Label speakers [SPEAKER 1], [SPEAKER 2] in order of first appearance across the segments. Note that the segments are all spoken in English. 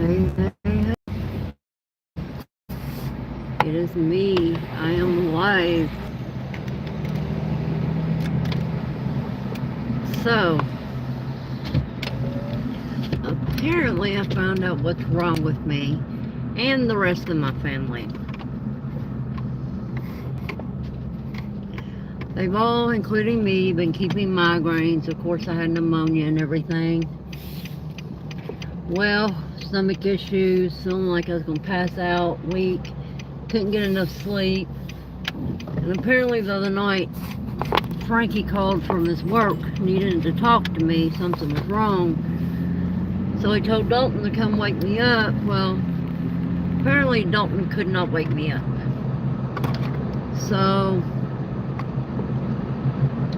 [SPEAKER 1] Hey, hey, hey. It is me. I am live. So, apparently, I found out what's wrong with me and the rest of my family. They've all, including me, been keeping migraines. Of course, I had pneumonia and everything. Well, stomach issues, feeling like I was going to pass out, weak, couldn't get enough sleep. And apparently, the other night, Frankie called from his work, needing to talk to me. Something was wrong. So he told Dalton to come wake me up. Well, apparently Dalton could not wake me up. So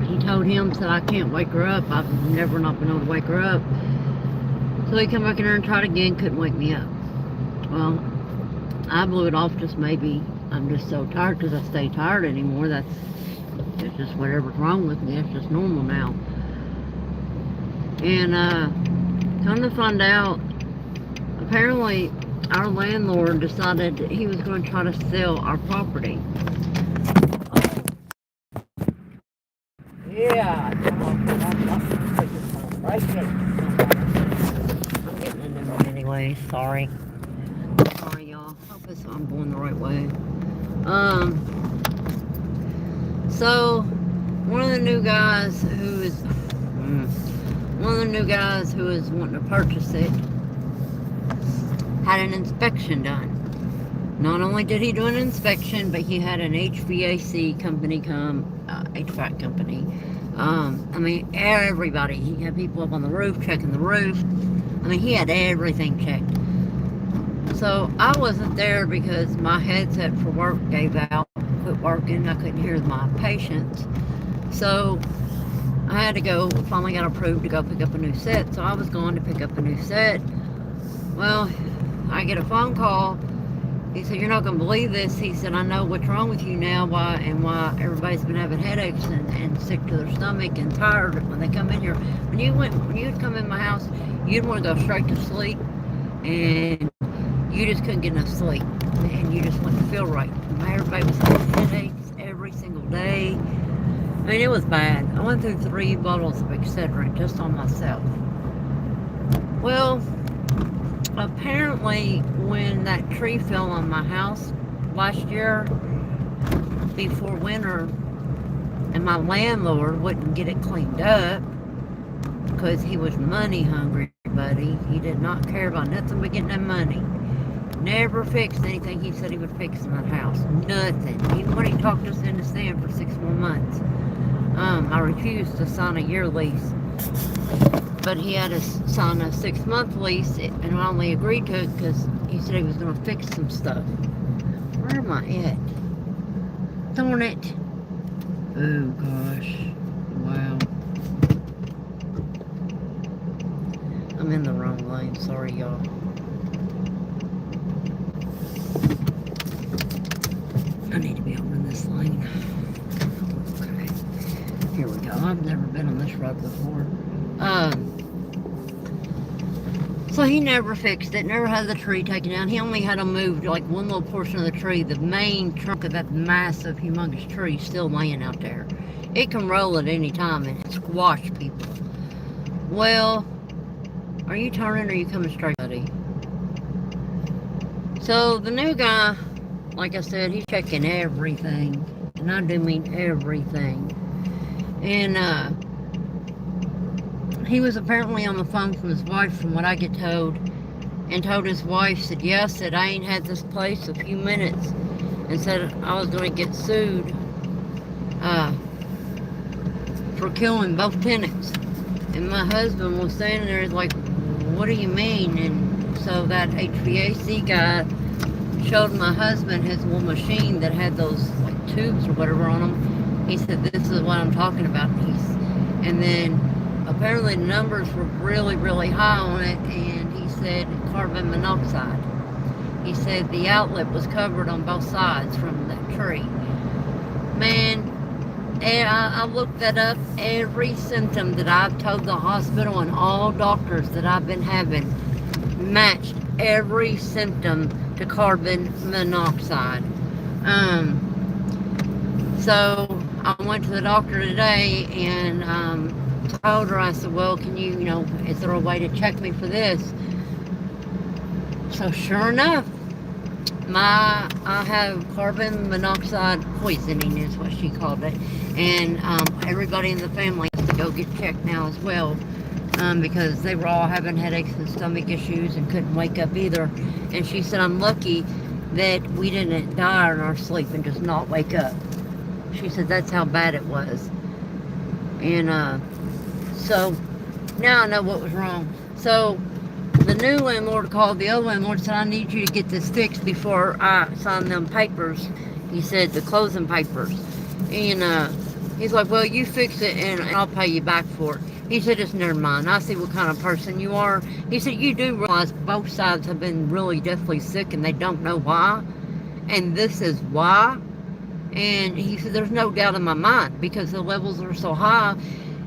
[SPEAKER 1] he told him, said I can't wake her up. I've never not been able to wake her up. So he come back in there and tried again, couldn't wake me up. Well, I blew it off. Just maybe I'm just so tired because I stay tired anymore. It's just whatever's wrong with me. It's just normal now. And come to find out, apparently our landlord decided that he was going to try to sell our property. Yeah, I'm getting a new one anyway. Sorry y'all. Hope I'm going the right way. So one of the new guys who is wanting to purchase it had an inspection done. Not only did he do an inspection, but he had an HVAC company HVAC company. Everybody. He had people up on the roof checking the roof. He had everything checked. So I wasn't there because my headset for work gave out, quit working. I couldn't hear my patients. So I had to go, finally got approved to go pick up a new set. So I was going to pick up a new set. Well, I get a phone call. He said, "You're not going to believe this." He said, "I know what's wrong with you now, why everybody's been having headaches and sick to their stomach and tired when they come in here. When you'd come in my house, you'd want to go straight to sleep, and you just couldn't get enough sleep, and you just wouldn't feel right. Everybody was having headaches every single day. It was bad. I went through 3 bottles of Excedrin just on myself." Well, apparently when that tree fell on my house last year before winter, and my landlord wouldn't get it cleaned up because he was money hungry, buddy. He did not care about nothing but getting that money. Never fixed anything he said he would fix in that house. Nothing. Even when he talked us into staying for 6 more months. I refused to sign a year lease. But he had to sign a 6-month lease, and I only agreed to it because he said he was going to fix some stuff. Where am I at? Darn it. Oh, gosh. Wow. I'm in the wrong lane. Sorry, y'all. I need to be over in this lane. Okay. Here we go. I've never been on this road before. So he never fixed it, never had the tree taken down. He only had to move like one little portion of the tree. The main trunk of that massive, humongous tree is still laying out there. It can roll at any time and squash people. Well, are you turning or are you coming straight, buddy? So the new guy, like I said, he's checking everything. And I do mean everything. And, he was apparently on the phone from his wife, from what I get told, and told his wife, said, "Yes, said I ain't had this place a few minutes," and said I was going to get sued for killing both tenants. And my husband was standing there like, "What do you mean?" And so that HVAC guy showed my husband his little machine that had those like tubes or whatever on them. He said, "This is what I'm talking about." And then apparently the numbers were really, really high on it, and he said carbon monoxide. He said the outlet was covered on both sides from that tree. Man, I looked that up. Every symptom that I've told the hospital and all doctors that I've been having matched every symptom to carbon monoxide. So I went to the doctor today and told her, I said, well, can you, is there a way to check me for this? So sure enough, I have carbon monoxide poisoning is what she called it. And everybody in the family has to go get checked now as well. Because they were all having headaches and stomach issues and couldn't wake up either. And she said, I'm lucky that we didn't die in our sleep and just not wake up. She said that's how bad it was. And so now I know what was wrong. So the new landlord called the old landlord and said, I need you to get this fixed before I sign them papers. He said, the closing papers. And he's like, well, you fix it and I'll pay you back for it. He said, just never mind. I see what kind of person you are. He said, you do realize both sides have been really deathly sick and they don't know why. And this is why. And he said, there's no doubt in my mind because the levels are so high.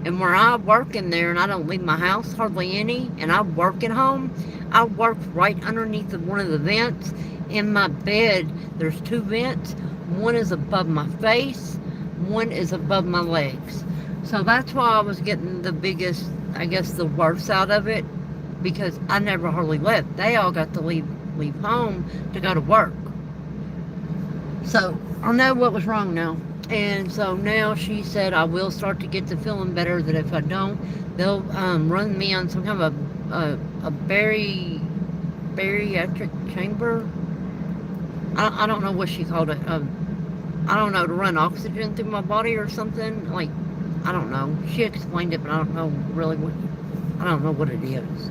[SPEAKER 1] And where I work in there, and I don't leave my house hardly any, and I work at home, I work right underneath one of the vents. In my bed, there's 2 vents. One is above my face, one is above my legs. So that's why I was getting the biggest, I guess, the worst out of it, because I never hardly left. They all got to leave home to go to work. So I know what was wrong now. And so now she said I will start to get to feeling better, that if I don't, they'll run me on some kind of a bariatric chamber. I don't know what she called it. I don't know, to run oxygen through my body or something. Like, I don't know. She explained it, but I don't know really what it is.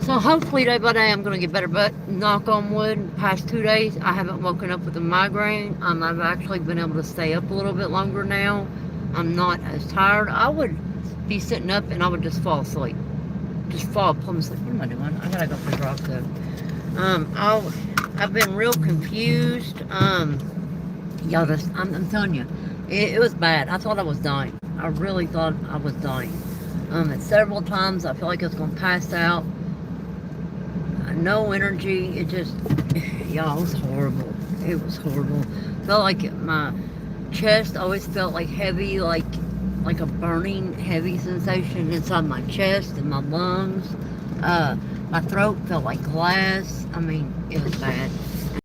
[SPEAKER 1] So hopefully day by day I'm going to get better, but knock on wood, past 2 days I haven't woken up with a migraine. I've actually been able to stay up a little bit longer now. I'm not as tired. I would be sitting up and I would just fall asleep. Just fall plumb asleep. What am I doing? I gotta go for a drive though. I've been real confused. Y'all, I'm telling you, it was bad. I thought I was dying. I really thought I was dying. At several times I felt like I was going to pass out. No energy. It just, y'all, it was horrible. It was horrible. Felt like my chest always felt like heavy, like a burning heavy sensation inside my chest and my lungs. My throat felt like glass. I mean, it was bad.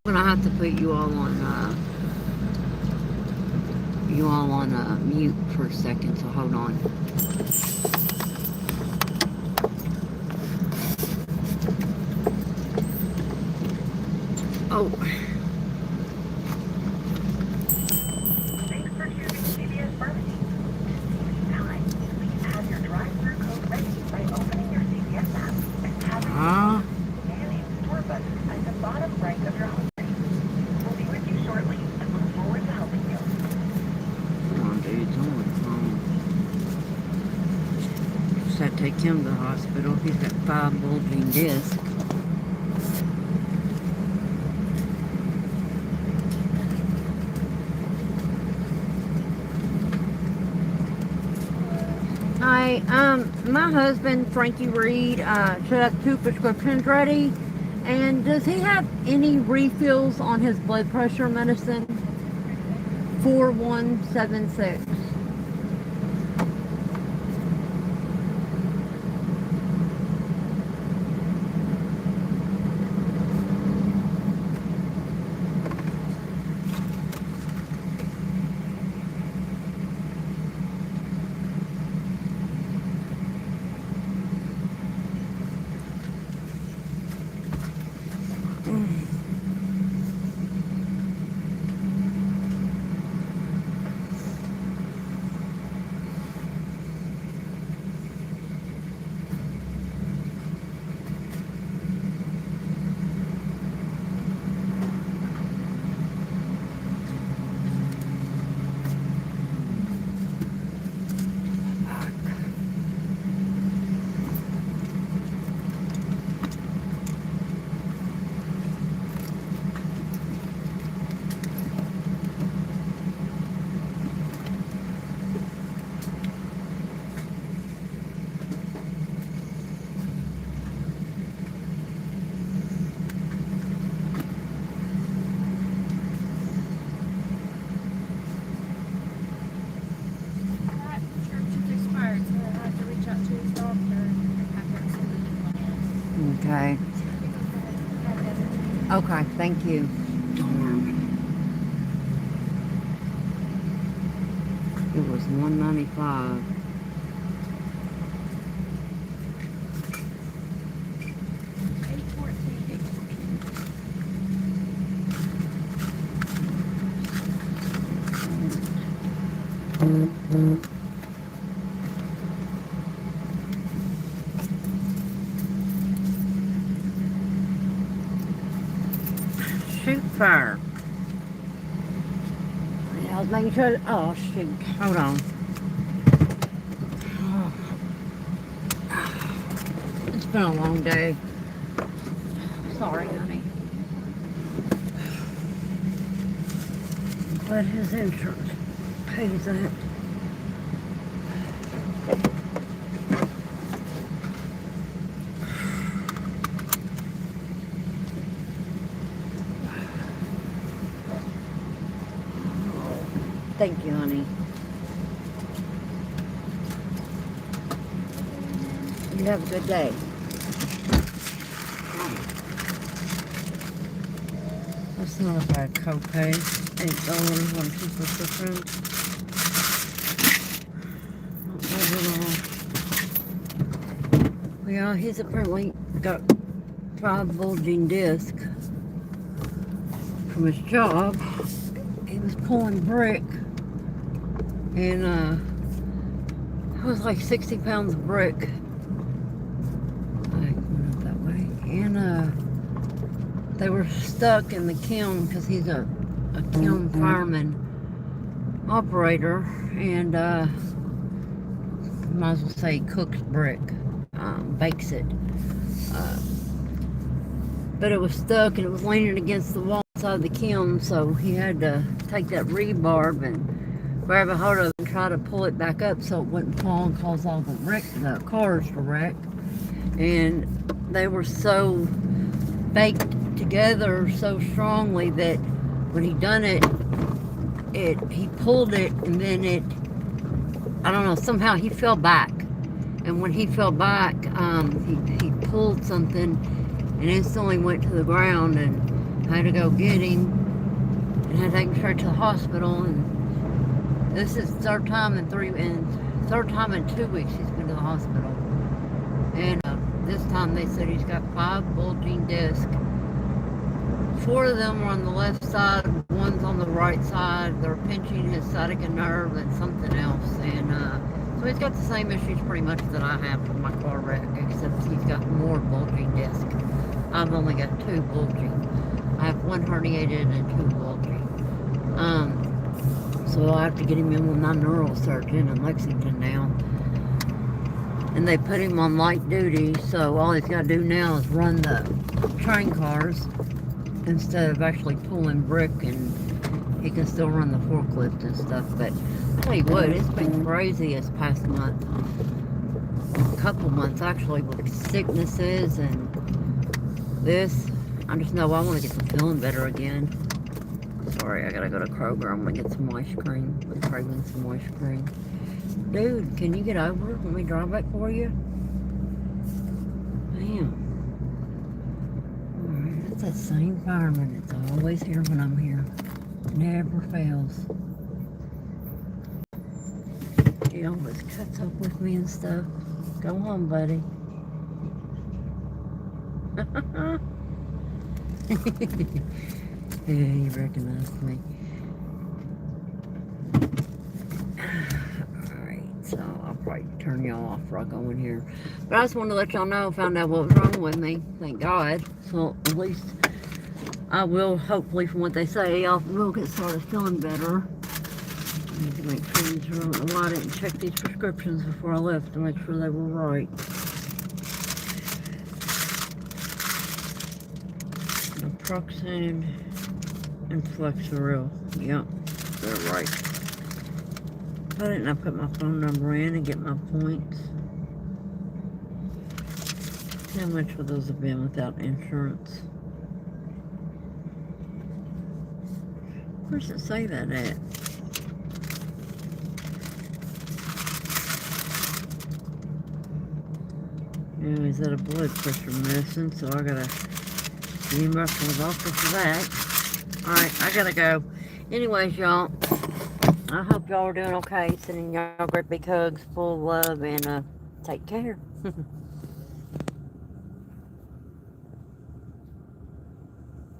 [SPEAKER 1] I'm gonna have to put you all on mute for a second, so hold on. Oh.
[SPEAKER 2] Thanks for choosing CVS Pharmacy. Time, please have your drive-through code ready by opening your CVS app and tapping the store button at the bottom right of your home screen. We'll be with you shortly and look forward to helping you.
[SPEAKER 1] Come on, dude, it's on the phone. Just had to take him to the hospital. He's got 5 bulging discs. Hi, my husband, Frankie Reed, should have 2 prescriptions ready. And does he have any refills on his blood pressure medicine? 4176. Okay. Okay, thank you. Darn. It was $195. Shoot fire. Yeah, I was making sure. Oh shoot! Hold on. It's been a long day. Sorry, honey. But his insurance pays that. Thank you, honey. You have a good day. That's not a bad copay. $8 on 2 prescriptions. Not bad at all. Yeah, he's apparently got 5 bulging discs from his job. He was pulling brick, and it was like 60 pounds of brick. I went up that way, and they were stuck in the kiln because he's a kiln fireman operator, and might as well say cooks brick, bakes it. But it was stuck and it was leaning against the wall inside the kiln, so he had to take that rebar and grab a hold of it and try to pull it back up so it wouldn't fall and cause all the cars to wreck. And they were so baked together so strongly that when he done it, he pulled it, and then I don't know, somehow he fell back. And when he fell back, he pulled something and instantly went to the ground, and I had to go get him and had to take him straight to the hospital. And this is third time in 2 weeks he's been to the hospital. And this time they said he's got 5 bulging discs. 4 of them are on the left side, one's on the right side. They're pinching his sciatica nerve and something else. And so he's got the same issues pretty much that I have with my car wreck, except he's got more bulging discs. I've only got 2 bulging. I have 1 herniated and 2 bulging. So I have to get him in with my neurosurgeon in Lexington now. And they put him on light duty, so all he's got to do now is run the train cars instead of actually pulling brick, and he can still run the forklift and stuff. But I'll tell you what, it's been crazy this past month. A couple months actually, with sicknesses and this. I just know I want to get to feeling better again. Sorry, I gotta go to Kroger. I'm gonna get some ice cream. I'm craving some ice cream. Dude, can you get over? Let me drive back for you? Damn. Alright, it's that same fireman. It's always here when I'm here. Never fails. He always cuts up with me and stuff. Go home, buddy. Yeah, he recognized me. Alright, so I'll probably turn y'all off before I go in here. But I just wanted to let y'all know I found out what was wrong with me. Thank God. So at least I will, hopefully, from what they say, I will get started feeling better. I need to make sure these are, I don't know why I didn't check these prescriptions before I left to make sure they were right. Naproxen and Flexeril. Yep, they're right. Why didn't I put my phone number in and get my points? How much would those have been without insurance? Where does it say that at? Anyways, that a blood pressure medicine, so I gotta be him up from the doctor for that. Alright, I gotta go. Anyways, y'all, I hope y'all are doing okay. Sending y'all great big hugs full of love and take care.